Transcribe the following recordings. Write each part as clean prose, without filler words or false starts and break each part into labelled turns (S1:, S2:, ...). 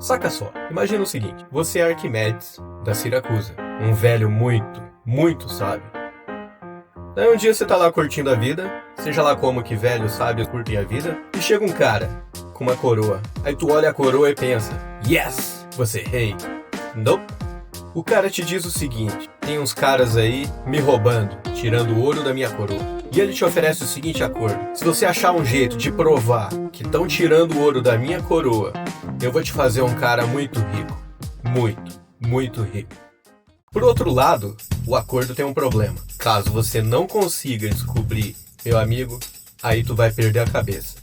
S1: Saca só, imagina o seguinte, você é Arquimedes, da Siracusa, um velho muito sábio. Daí um dia você tá lá curtindo a vida, seja lá como que velhos sábios curtem a vida, e chega um cara com uma coroa. Aí tu olha a coroa e pensa, yes, você é rei. Nope. O cara te diz o seguinte, tem uns caras aí me roubando, tirando o ouro da minha coroa. E ele te oferece o seguinte acordo, se você achar um jeito de provar que estão tirando o ouro da minha coroa, eu vou te fazer um cara muito rico. Muito rico. Por outro lado, o acordo tem um problema. Caso você não consiga descobrir, meu amigo, aí tu vai perder a cabeça.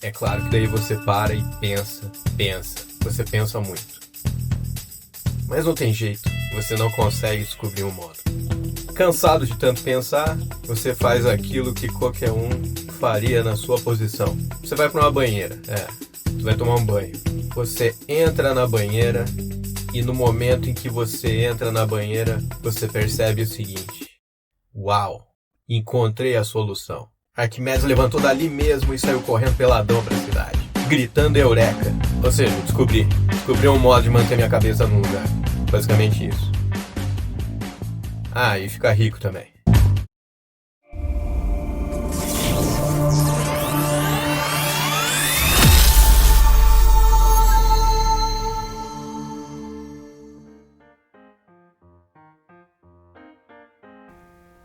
S1: É claro que daí você para e pensa. Você pensa muito. Mas não tem jeito, você não consegue descobrir um modo. Cansado de tanto pensar, você faz aquilo que qualquer um faria na sua posição. Você vai para uma banheira, tu vai tomar um banho. Você entra na banheira e no momento em que você entra na banheira, você percebe o seguinte. Uau, encontrei a solução. Arquimedes levantou dali mesmo e saiu correndo peladão para a cidade, gritando eureka. Ou seja, descobri um modo de manter minha cabeça no lugar. Basicamente isso. Ah, e ficar rico também.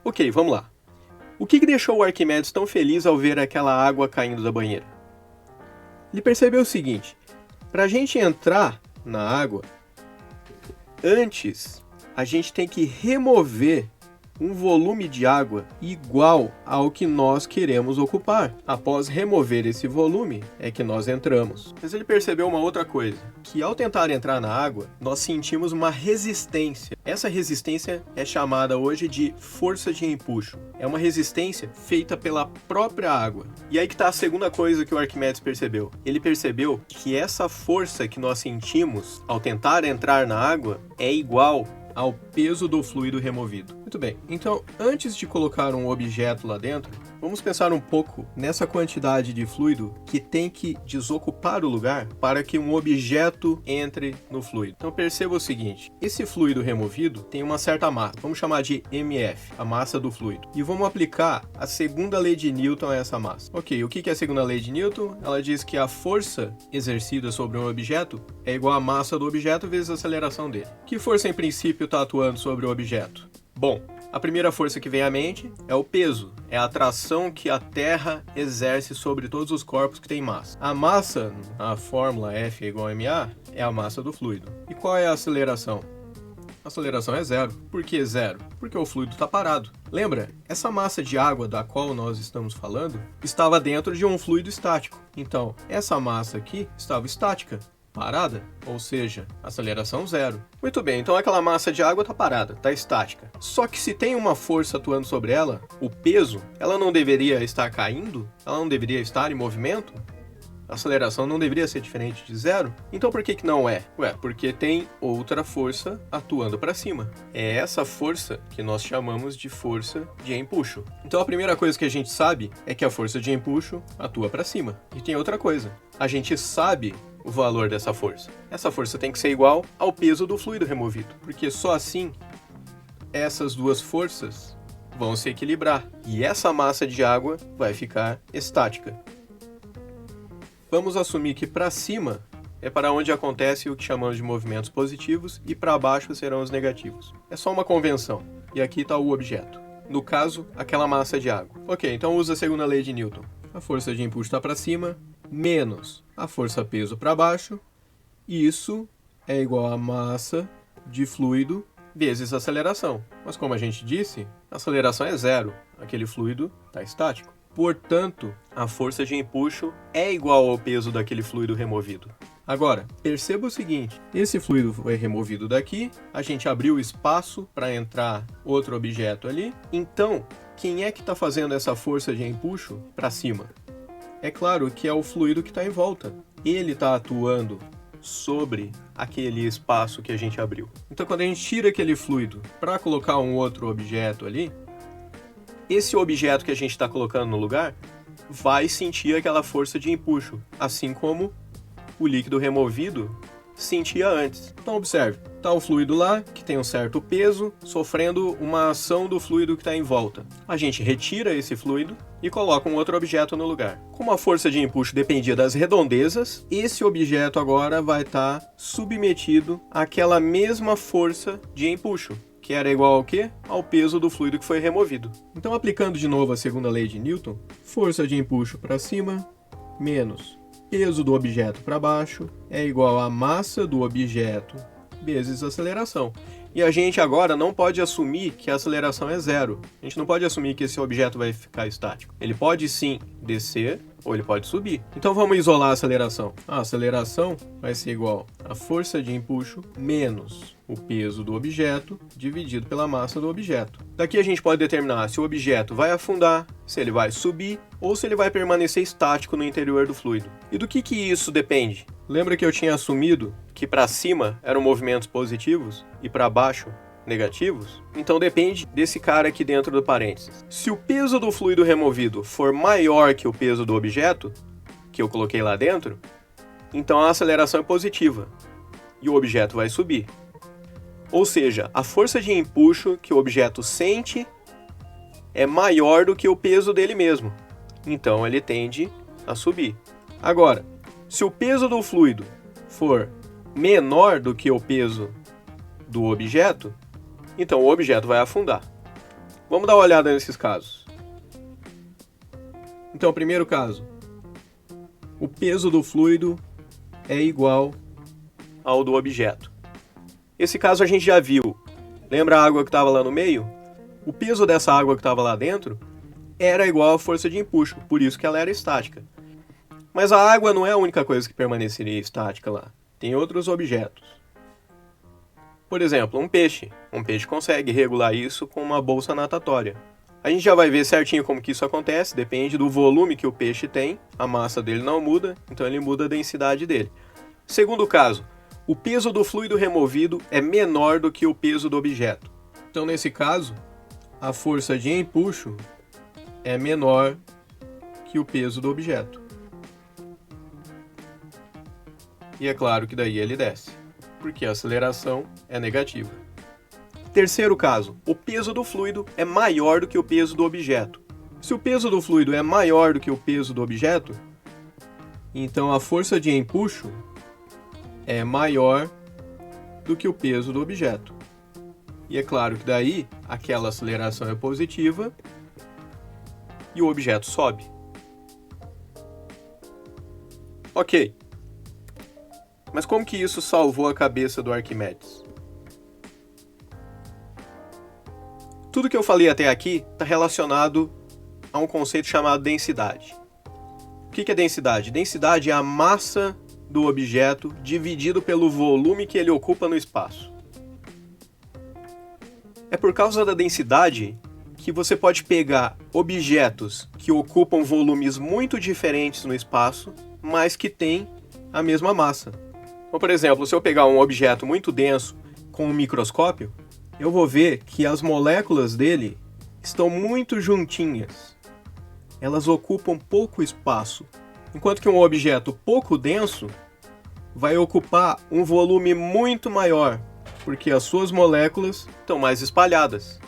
S1: Ok, vamos lá. O que deixou o Arquimedes tão feliz ao ver aquela água caindo da banheira? Ele percebeu o seguinte, para a gente entrar na água, antes a gente tem que remover um volume de água igual ao que nós queremos ocupar. Após remover esse volume, é que nós entramos. Mas ele percebeu uma outra coisa, que ao tentar entrar na água, nós sentimos uma resistência. Essa resistência é chamada hoje de força de empuxo. É uma resistência feita pela própria água. E aí que está a segunda coisa que o Arquimedes percebeu. Ele percebeu que essa força que nós sentimos ao tentar entrar na água é igual ao peso do fluido removido. Muito bem, então antes de colocar um objeto lá dentro, vamos pensar um pouco nessa quantidade de fluido que tem que desocupar o lugar para que um objeto entre no fluido. Então perceba o seguinte, esse fluido removido tem uma certa massa, vamos chamar de mF, a massa do fluido, e vamos aplicar a segunda lei de Newton a essa massa. Ok, o que é a segunda lei de Newton? Ela diz que a força exercida sobre um objeto é igual à massa do objeto vezes a aceleração dele. Que força em princípio está atuando sobre o objeto? Bom, a primeira força que vem à mente é o peso, é a atração que a Terra exerce sobre todos os corpos que têm massa. A massa, a fórmula F é igual a ma, é a massa do fluido. E qual é a aceleração? A aceleração é zero. Por que zero? Porque o fluido está parado. Lembra, essa massa de água da qual nós estamos falando estava dentro de um fluido estático. Então, essa massa aqui estava estática, parada, ou seja, aceleração zero. Muito bem, então aquela massa de água está parada, está estática. Só que se tem uma força atuando sobre ela, o peso, ela não deveria estar caindo? Ela não deveria estar em movimento? A aceleração não deveria ser diferente de zero? Então por que não é? Porque tem outra força atuando para cima. É essa força que nós chamamos de força de empuxo. Então a primeira coisa que a gente sabe é que a força de empuxo atua para cima. E tem outra coisa, a gente sabe o valor dessa força. Essa força tem que ser igual ao peso do fluido removido, porque só assim essas duas forças vão se equilibrar e essa massa de água vai ficar estática. Vamos assumir que para cima é para onde acontece o que chamamos de movimentos positivos e para baixo serão os negativos. É só uma convenção. E aqui está o objeto. No caso, aquela massa de água. Ok, então usa a segunda lei de Newton. A força de empuxo está para cima, menos a força-peso para baixo. Isso é igual a massa de fluido vezes a aceleração. Mas como a gente disse, a aceleração é zero. Aquele fluido está estático. Portanto, a força de empuxo é igual ao peso daquele fluido removido. Agora, perceba o seguinte, esse fluido foi removido daqui, a gente abriu espaço para entrar outro objeto ali, então, quem é que está fazendo essa força de empuxo para cima? É claro que é o fluido que está em volta. Ele está atuando sobre aquele espaço que a gente abriu. Então, quando a gente tira aquele fluido para colocar um outro objeto ali, esse objeto que a gente está colocando no lugar vai sentir aquela força de empuxo, assim como o líquido removido sentia antes. Então observe, está o fluido lá, que tem um certo peso, sofrendo uma ação do fluido que está em volta. A gente retira esse fluido e coloca um outro objeto no lugar. Como a força de empuxo dependia das redondezas, esse objeto agora vai estar submetido àquela mesma força de empuxo, que era igual ao quê? Ao peso do fluido que foi removido. Então, aplicando de novo a segunda lei de Newton, força de empuxo para cima menos peso do objeto para baixo é igual à massa do objeto vezes aceleração. E a gente agora não pode assumir que a aceleração é zero. A gente não pode assumir que esse objeto vai ficar estático. Ele pode sim descer ou ele pode subir. Então vamos isolar a aceleração. A aceleração vai ser igual à força de empuxo menos o peso do objeto dividido pela massa do objeto. Daqui a gente pode determinar se o objeto vai afundar, se ele vai subir ou se ele vai permanecer estático no interior do fluido. E do que isso depende? Lembra que eu tinha assumido que para cima eram movimentos positivos e para baixo negativos? Então depende desse cara aqui dentro do parênteses. Se o peso do fluido removido for maior que o peso do objeto, que eu coloquei lá dentro, então a aceleração é positiva e o objeto vai subir. Ou seja, a força de empuxo que o objeto sente é maior do que o peso dele mesmo. Então ele tende a subir. Agora, se o peso do fluido for menor do que o peso do objeto, então o objeto vai afundar. Vamos dar uma olhada nesses casos. Então, primeiro caso, o peso do fluido é igual ao do objeto. Esse caso a gente já viu. Lembra a água que estava lá no meio? O peso dessa água que estava lá dentro era igual à força de empuxo, por isso que ela era estática. Mas a água não é a única coisa que permaneceria estática lá. Tem outros objetos. Por exemplo, um peixe. Um peixe consegue regular isso com uma bolsa natatória. A gente já vai ver certinho como que isso acontece, depende do volume que o peixe tem, a massa dele não muda, então ele muda a densidade dele. Segundo caso, o peso do fluido removido é menor do que o peso do objeto. Então, nesse caso, a força de empuxo é menor que o peso do objeto. E é claro que daí ele desce, porque a aceleração é negativa. Terceiro caso, o peso do fluido é maior do que o peso do objeto. Se o peso do fluido é maior do que o peso do objeto, então a força de empuxo é maior do que o peso do objeto. E é claro que daí aquela aceleração é positiva e o objeto sobe. Ok. Mas como que isso salvou a cabeça do Arquimedes? Tudo que eu falei até aqui está relacionado a um conceito chamado densidade. O que é densidade? Densidade é a massa do objeto dividido pelo volume que ele ocupa no espaço. É por causa da densidade que você pode pegar objetos que ocupam volumes muito diferentes no espaço, mas que têm a mesma massa. Então, por exemplo, se eu pegar um objeto muito denso com um microscópio, eu vou ver que as moléculas dele estão muito juntinhas. Elas ocupam pouco espaço, enquanto que um objeto pouco denso vai ocupar um volume muito maior, porque as suas moléculas estão mais espalhadas.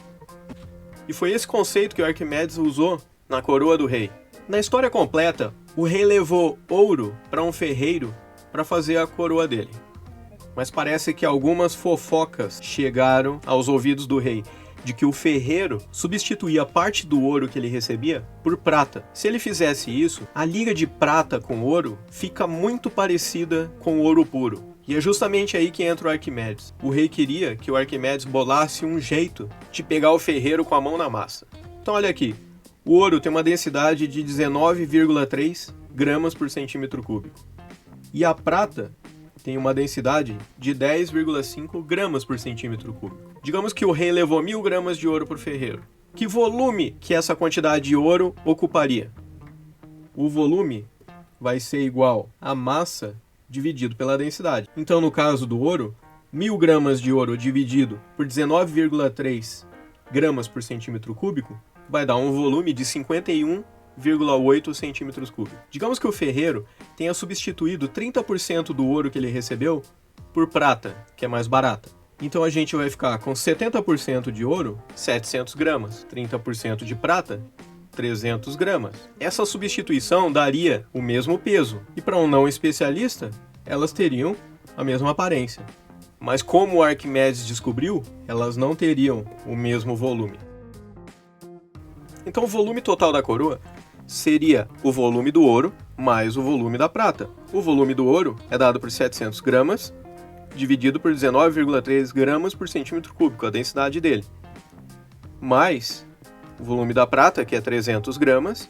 S1: E foi esse conceito que o Arquimedes usou na coroa do rei. Na história completa, o rei levou ouro para um ferreiro para fazer a coroa dele. Mas parece que algumas fofocas chegaram aos ouvidos do rei de que o ferreiro substituía parte do ouro que ele recebia por prata. Se ele fizesse isso, a liga de prata com ouro fica muito parecida com o ouro puro. E é justamente aí que entra o Arquimedes. O rei queria que o Arquimedes bolasse um jeito de pegar o ferreiro com a mão na massa. Então olha aqui, o ouro tem uma densidade de 19,3 gramas por centímetro cúbico. E a prata tem uma densidade de 10,5 gramas por centímetro cúbico. Digamos que o rei levou 1.000 gramas de ouro para o ferreiro. Que volume que essa quantidade de ouro ocuparia? O volume vai ser igual à massa dividido pela densidade. Então, no caso do ouro, 1.000 gramas de ouro dividido por 19,3 gramas por centímetro cúbico vai dar um volume de 51,8 centímetros cúbicos. Digamos que o ferreiro tenha substituído 30% do ouro que ele recebeu por prata, que é mais barata. Então a gente vai ficar com 70% de ouro, 700 gramas, 30% de prata, 300 gramas. Essa substituição daria o mesmo peso, e para um não especialista, elas teriam a mesma aparência. Mas como o Arquimedes descobriu, elas não teriam o mesmo volume. Então o volume total da coroa seria o volume do ouro mais o volume da prata. O volume do ouro é dado por 700 gramas, dividido por 19,3 gramas por centímetro cúbico, a densidade dele. Mais o volume da prata, que é 300 gramas,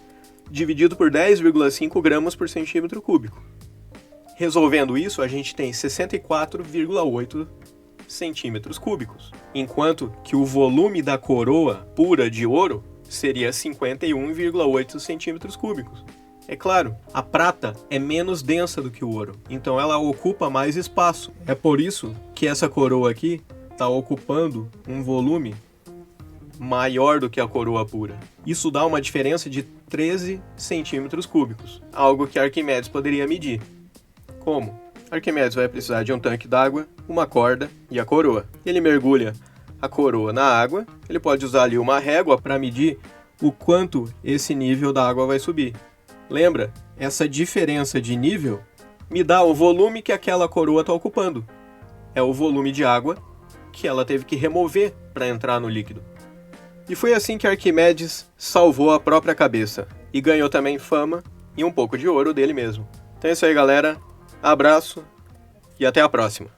S1: dividido por 10,5 gramas por centímetro cúbico. Resolvendo isso, a gente tem 64,8 centímetros cúbicos, enquanto que o volume da coroa pura de ouro seria 51,8 centímetros cúbicos. É claro, a prata é menos densa do que o ouro, então ela ocupa mais espaço. É por isso que essa coroa aqui está ocupando um volume maior do que a coroa pura. Isso dá uma diferença de 13 centímetros cúbicos, algo que Arquimedes poderia medir. Como? Arquimedes vai precisar de um tanque d'água, uma corda e a coroa. Ele mergulha a coroa na água, ele pode usar ali uma régua para medir o quanto esse nível da água vai subir. Lembra? Essa diferença de nível me dá o volume que aquela coroa está ocupando. É o volume de água que ela teve que remover para entrar no líquido. E foi assim que Arquimedes salvou a própria cabeça e ganhou também fama e um pouco de ouro dele mesmo. Então é isso aí, galera. Abraço e até a próxima.